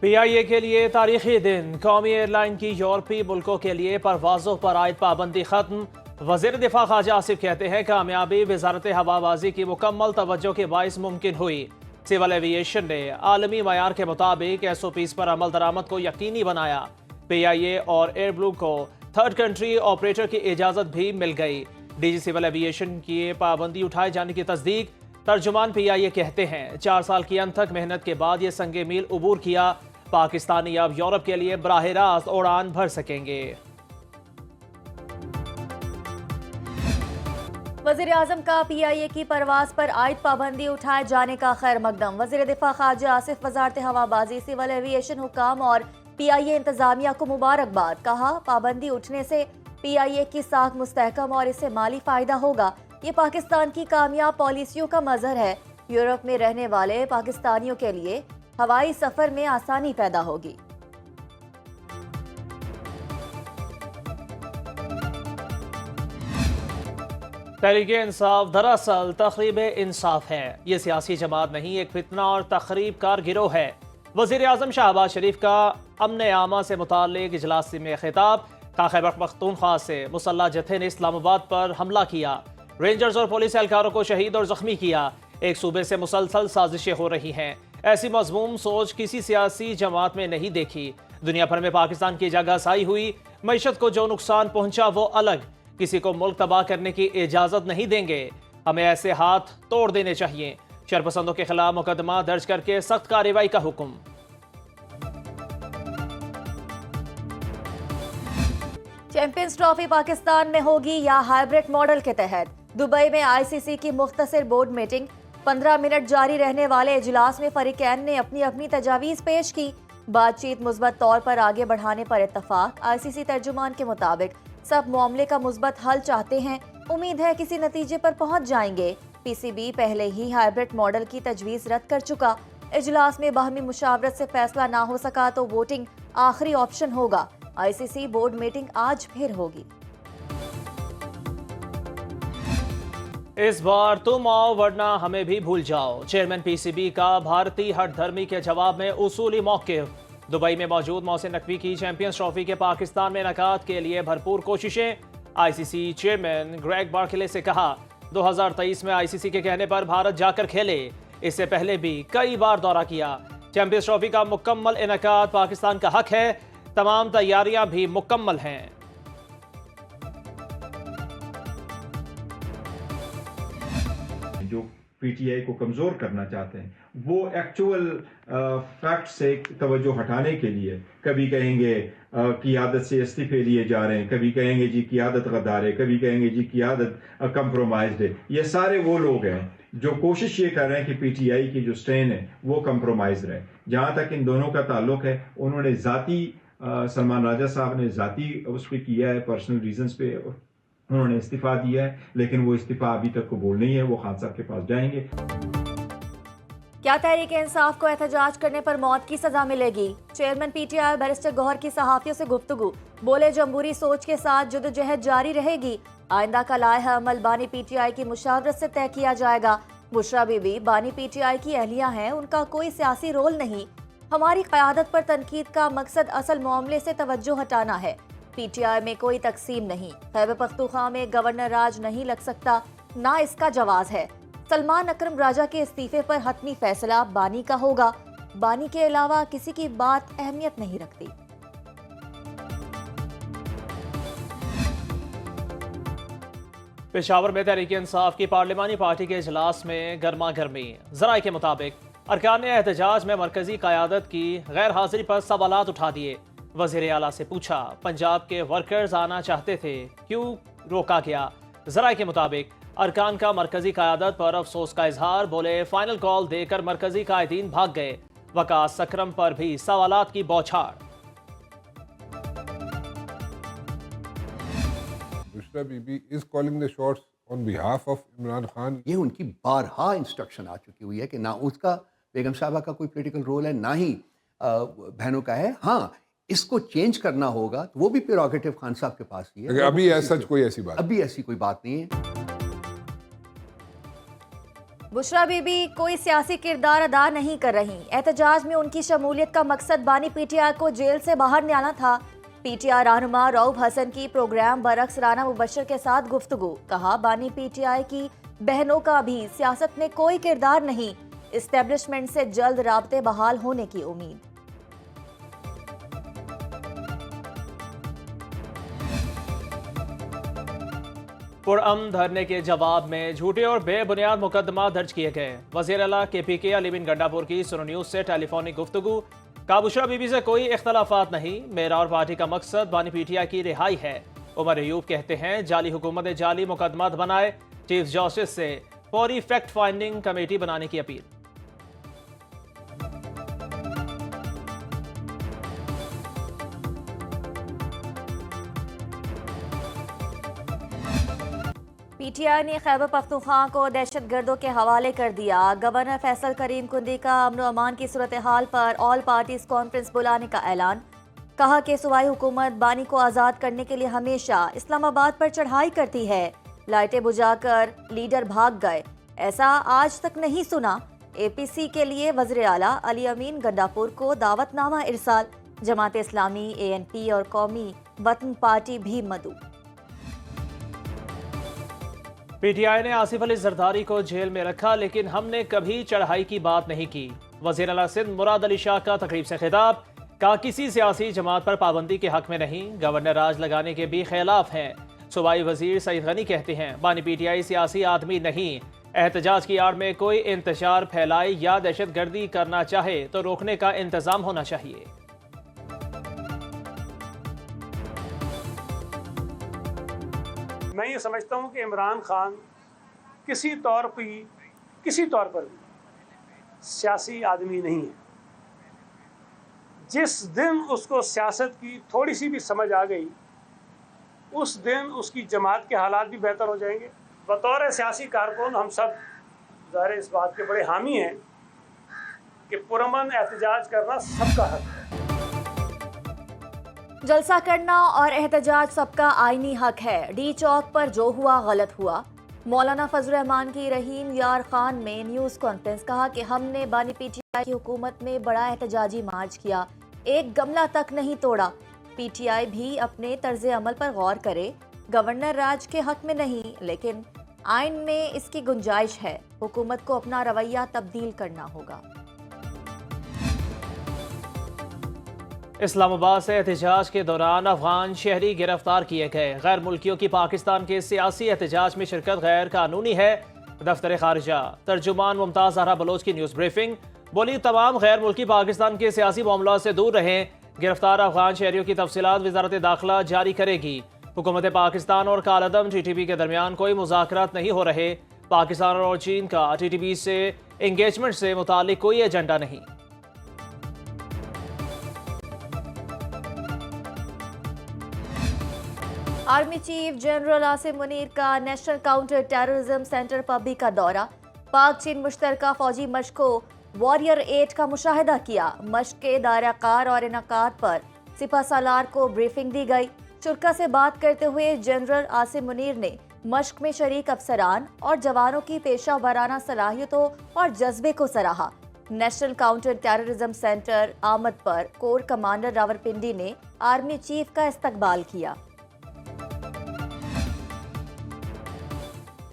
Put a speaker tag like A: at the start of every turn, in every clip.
A: PIA के लिए तारीखी दिन। कौमी एयरलाइन की यूरोपीय मुल्कों के लिए परवाजों पर आयद पाबंदी खत्म। वजीर दिफा ख्वाजा आसिफ कहते हैं कामयाबी वजारत हवाबाजी की मुकम्मल तवज्जो के बाइस मुमकिन हुई। सिविल एविएशन ने आलमी मयार के मुताबिक SOPs पर अमल दरामद को यकीनी बनाया। PIA और एयर ब्लू को थर्ड कंट्री ऑपरेटर की इजाजत भी मिल गई। DG सिविल एविएशन की पाबंदी उठाए जाने की तस्दीक। तर्जुमान PIA कहते हैं 4 साल की अनथक मेहनत के बाद ये संगे मील उबूर किया। पाकिस्तानी अब यूरोप के लिए बराह रास्त उड़ान भर सकेंगे।
B: वजीर आजम का PIA की परवाज पर आयद पाबंदी उठाए जाने का खैर मकदम। वजीर दिफा ख्वाजा आसिफ वजारत हवाबाजी, सिविल एविएशन हुकाम और PIA इंतजामिया को मुबारकबाद। कहा पाबंदी उठने से PIA की साख मुस्तहकम और इससे माली फायदा होगा। ये पाकिस्तान की कामयाब पॉलिसियों का मजहर है। यूरोप में रहने वाले पाकिस्तानियों के लिए हवाई सफर में आसानी पैदा होगी।
A: तहरीक इंसाफ दरअसल तखरीब इंसाफ है। ये सियासी जमात नहीं, एक फितना और तखरीब कार गिरोह है। वजीर आजम शहबाज शरीफ का अमन आमा से मुताल्लिक इजलास में खिताब। खैबर पख्तूनख्वा से मुसल्लह जत्थे ने इस्लामाबाद पर हमला किया। रेंजर्स और पुलिस एहलकारों को शहीद और जख्मी किया। एक सूबे से मुसलसल साजिशें हो रही हैं। ऐसी मजमूम सोच किसी सियासी जमात में नहीं देखी। दुनिया भर में पाकिस्तान की जगह साई हुई। मईशत को जो नुकसान पहुंचा वो अलग। किसी को मुल्क तबाह करने की इजाजत नहीं देंगे। हमें ऐसे हाथ तोड़ देने चाहिए। शरपसंदों के खिलाफ मुकदमा दर्ज करके सख्त कार्रवाई का हुक्म।
B: चैंपियंस ट्रॉफी पाकिस्तान में होगी या हाइब्रिड मॉडल के तहत। दुबई में ICC की मुख्तसर बोर्ड मीटिंग। 15 मिनट जारी रहने वाले इजलास में फरीकैन ने अपनी अपनी तजावीज़ पेश की। बातचीत मुस्बत तौर पर आगे बढ़ाने पर इत्तफाक। ICC तर्जुमान के मुताबिक सब मामले का मुस्बत हल चाहते हैं। उम्मीद है किसी नतीजे पर पहुंच जाएंगे। PCB पहले ही हाइब्रिड मॉडल की तजवीज़ रद्द कर चुका। इजलास में बाहमी मुशावरत से फैसला ना हो सका तो वोटिंग आखिरी ऑप्शन होगा। ICC बोर्ड मीटिंग आज फिर होगी।
A: इस बार तुम आओ वरना हमें भी भूल जाओ। चेयरमैन PCB का भारतीय हठधर्मी के जवाब में उसूली मौक़िफ़। दुबई में मौजूद मोहसिन नकवी की चैंपियंस ट्रॉफी के पाकिस्तान में इनेकाद के लिए भरपूर कोशिशें। ICC चेयरमैन ग्रेग बार्कले से कहा 2023 में ICC के कहने पर भारत जाकर खेले। इससे पहले भी कई बार दौरा किया। चैंपियंस ट्रॉफी का मुकम्मल इनेकाद पाकिस्तान का हक है। तमाम तैयारियां भी मुकम्मल हैं।
C: जो PTI को कमजोर करना चाहते हैं वो एक्चुअल फैक्ट से तवज्जो हटाने के लिए कभी कहेंगे क़ियादत से इस्तीफे लिए जा रहे हैं, कभी कहेंगे जी क़ियादत गद्दार है, कभी कहेंगे जी क़ियादत कम्प्रोमाइज्ड है। ये सारे वो लोग हैं जो कोशिश ये कर रहे हैं कि PTI की जो स्ट्रेन है वो कम्प्रोमाइज रहे। जहाँ तक इन दोनों का ताल्लुक है, उन्होंने ज़ाती सलमान राजा साहब ने ज़ाती उस पर किया है, पर्सनल रीजंस पे उन्होंने इस्तीफा दिया है, लेकिन वो इस्तीफा अभी तक कबूल नहीं है। वो खान साहब के पास जाएंगे।
B: क्या तहरीक इंसाफ को एहतजाज करने पर मौत की सजा मिलेगी? चेयरमैन PTI बैरिस्टर गौहर की सहाफियों से गुफ्तगू। बोले जमहूरी सोच के साथ जदोजहद जारी रहेगी। आइंदा का लायहा अमल बानी PTI की मुशावरत से तय किया जाएगा। बुशरा बीबी बानी PTI की अहलिया हैं, उनका कोई सियासी रोल नहीं। हमारी क़यादत पर तनकीद का मकसद असल मामले से तवज्जो हटाना है। PTI में कोई तकसीम नहीं। खैबर पख्तूनख्वा में गवर्नर राज नहीं लग सकता, ना इसका जवाज है। सलमान अकरम राजा के इस्तीफे पर हतमी फैसला बानी का होगा। बानी के अलावा किसी की बात अहमियत नहीं रखती।
A: पेशावर में तहरीक इंसाफ की पार्लिमानी पार्टी के इजलास में गर्मा गर्मी। ज़राए के मुताबिक अरकान एहतजाज में मरकजी क़यादत की गैर हाजिरी पर सवालात उठा दिए। वज़ीर आला से पूछा पंजाब के वर्कर्स आना चाहते थे, क्यों रोका गया? ज़राए के मुताबिक अरकान का मरकजी क़यादत पर अफसोस का इजहार। बोले फाइनल कॉल देकर मरकजी कायदीन भाग गए। वकास सकरम पर भी सवालात की बौछार।
D: Bushra Bibi is calling the shots on behalf of Imran Khan.
E: ये उनकी बारहा इंस्ट्रक्शन आ चुकी हुई है कि ना उसका बेगम साहबा का कोई पॉलिटिकल रोल है, ना ही बहनों का है। हाँ, इसको चेंज करना होगा तो वो भी प्रेरोगेटिव खान साहब के पास ही है।
D: अभी ऐसा कोई ऐसी बात
E: अभी ऐसी कोई बात नहीं है।
B: बुशरा बीबी कोई सियासी किरदार अदा नहीं कर रही। एहतजाज में उनकी शमूलियत का मकसद बानी पीटीआई को जेल से बाहर निकालना था। पीटीआई रहनुमा रऊफ हसन की प्रोग्राम बरक्स राना मुबशर के साथ गुफ्तगू। कहा, बानी पीटीआई की बहनों का भी सियासत में कोई किरदार नहीं। इस्टेब्लिशमेंट से जल्द राब्ते बहाल होने की उम्मीद।
A: पुरअमन धरने के जवाब में झूठे और बेबुनियाद मुकदमा दर्ज किए गए। वज़ीर आला KPK अली बिन गंडापुर की सुनो न्यूज से टेलीफोनिक गुफ्तगू। बुशरा बीबी से कोई इख्तलाफात नहीं, मेरा और पार्टी का मकसद बानी पीटीआई की रिहाई है। उमर अयूब कहते हैं, जाली हुकूमत ने जाली मुकदमा बनाए। चीफ जस्टिस से फौरी फैक्ट फाइंडिंग कमेटी बनाने की अपील।
B: पीटीआई ने खैबर पख्तूनख्वा को दहशतगर्दों के हवाले कर दिया। गवर्नर फैसल करीम कुंदी का अमन व अमान की सूरत हाल पर ऑल पार्टीज कॉन्फ्रेंस बुलाने का ऐलान। कहा कि सूबाई हुकूमत बानी को आज़ाद करने के लिए हमेशा इस्लामाबाद पर चढ़ाई करती है। लाइटें बुझाकर लीडर भाग गए, ऐसा आज तक नहीं सुना। APC के लिए वज़ीर आला अली अमीन गंडापुर को दावतनामा इरसाल। जमात इस्लामी, ANP और कौमी वतन पार्टी भी मदऊ।
A: पीटीआई ने आसिफ अली जरदारी को जेल में रखा, लेकिन हमने कभी चढ़ाई की बात नहीं की। वज़ीर आला सिंध मुराद अली शाह का तकरीब से खिताब। कहा, किसी सियासी जमात पर पाबंदी के हक में नहीं, गवर्नर राज लगाने के भी खिलाफ हैं। सूबाई वजीर सईद गनी कहते हैं, बानी पीटीआई सियासी आदमी नहीं। एहतजाज की आड़ में कोई इंतशार फैलाए या दहशतगर्दी करना चाहे तो रोकने का इंतजाम होना चाहिए।
F: मैं ये समझता हूँ कि इमरान खान किसी तौर पर भी सियासी आदमी नहीं है। जिस दिन उसको सियासत की थोड़ी सी भी समझ आ गई, उस दिन उसकी जमात के हालात भी बेहतर हो जाएंगे। बतौर सियासी कारकुन हम सब ज़ाहिर इस बात के बड़े हामी हैं कि पुरअमन एहतजाज करना सबका हक है।
B: जलसा करना और एहतजाज सबका आईनी हक है। डी चौक पर जो हुआ गलत हुआ। मौलाना फजल रहमान की रहीम यार खान में न्यूज़ कॉन्फ्रेंस। कहा कि हमने बानी पीटीआई की हुकूमत में बड़ा एहतजाजी मार्च किया, एक गमला तक नहीं तोड़ा। पीटीआई भी अपने तर्ज अमल पर गौर करे। गवर्नर राज के हक में नहीं, लेकिन आइन में इसकी गुंजाइश है। हुकूमत को अपना रवैया तब्दील करना होगा।
A: इस्लामाबाद से एहतजाज के दौरान अफगान शहरी गिरफ्तार किए गए। गैर मुल्कियों की पाकिस्तान के सियासी एहतजाज में शिरकत गैर कानूनी है। दफ्तर खारिजा तर्जुमान मुमताज़ ज़हरा बलोच की न्यूज़ ब्रीफिंग। बोली, तमाम गैर मुल्की पाकिस्तान के सियासी मामलों से दूर रहें। गिरफ्तार अफगान शहरियों की तफसीलात वजारत दाखिला जारी करेगी। हुकूमत पाकिस्तान और कालदम TTP के दरमियान कोई मुज़ाकरात नहीं हो रहे। पाकिस्तान और चीन का TTP से इंगेजमेंट से मुतालिक कोई एजेंडा नहीं।
B: Army chief general Asim Munir का नेशनल काउंटर टेररिज्म सेंटर पबी का दौरा। पाक चीन मुश्तरका फौजी मशक को वॉरियर 8 का मुशाहिदा किया। मशक के दायरा-कार और इनकाद पर सिपह सालार को ब्रीफिंग दी गई। शुरा से बात करते हुए जनरल आसिम मुनीर ने मशक में शरीक अफसरान और जवानों की पेशा वराना सलाहियतों और जज्बे को सराहा। नेशनल काउंटर टेररिज्म सेंटर आमद पर कोर कमांडर रावलपिंडी ने आर्मी चीफ का इस्तकबाल किया।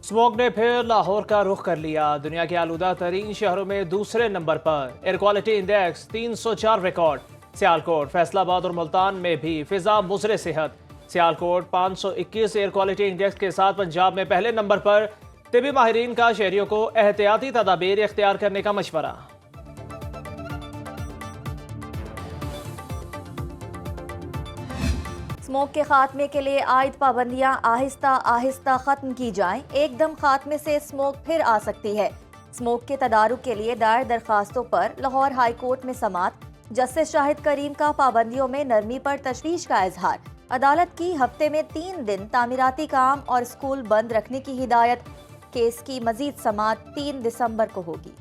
A: स्मोग ने फिर लाहौर का रुख कर लिया। दुनिया के आलूदा तरीन शहरों में दूसरे नंबर पर। Air quality index 304 record. Sialkot, Faisalabad और मुल्तान में भी फिजा मुज़रे सेहत। सियालकोट 521 एयर क्वालिटी इंडेक्स के साथ पंजाब में पहले नंबर पर। तिबी माहिरीन का शहरियों को एहतियाती तदाबीर इख्तियार करने का मशवरा।
B: स्मोक के खात्मे के लिए आयद पाबंदियां आहिस्ता आहिस्ता खत्म की जाएं। एकदम खात्मे से स्मोक फिर आ सकती है। स्मोक के तदारुक के लिए दायर दरखास्तों पर लाहौर हाई कोर्ट में समात। जस्टिस शाहिद करीम का पाबंदियों में नरमी पर तशवीश का इजहार। अदालत की हफ्ते में 3 दिन तामीराती काम और स्कूल बंद रखने की हिदायत। केस की मजीद समात 3 दिसंबर को होगी।